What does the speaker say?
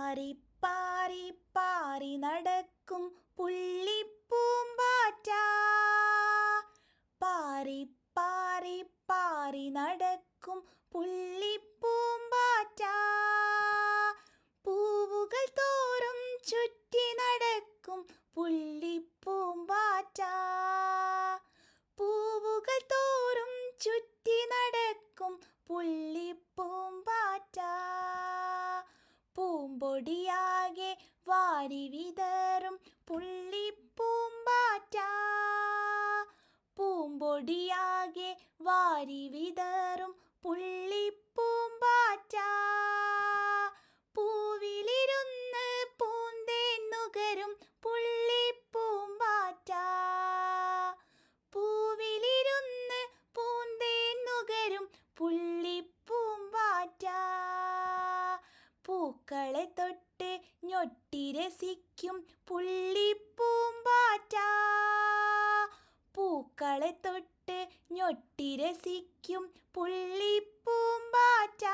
പാറി പാറി പാറി നടക്കും പുള്ളിപ്പൂമ്പാറ്റ. പാറി പാറി പാറി നടക്കും പുള്ളിപ്പൂമ്പാറ്റ. പൂവുകൾ തോറും ചുറ്റി നടക്കും പുള്ളിപ്പൂമ്പാറ്റ. പൂവുകൾ തോറും ചുറ്റി നടക്കും പുള്ളിപ്പൂമ്പാറ്റ. പൂമ്പൊടിയാകെ വാരി വിതറും പുള്ളിപ്പൂമ്പാറ്റ. പൂമ്പൊടിയാകെ വാരി വിതറും പുള്ളിപ്പൂമ്പാറ്റ. പൂവിലിരുന്ന് പൂന്തേൻ നുകരും പുള്ളിപ്പൂമ്പാറ്റ. പൂവിലിരുന്ന് പൂന്തേൻ നുകരും പുള്ളിപ്പൂമ്പാറ്റ. പൂക്കളെ തൊട്ട് ഞൊട്ടി രസിക്കും പുള്ളിപ്പൂമ്പാറ്റ. പൂക്കളെ തൊട്ട് ഞൊട്ടി രസിക്കും പുള്ളിപ്പൂമ്പാറ്റ.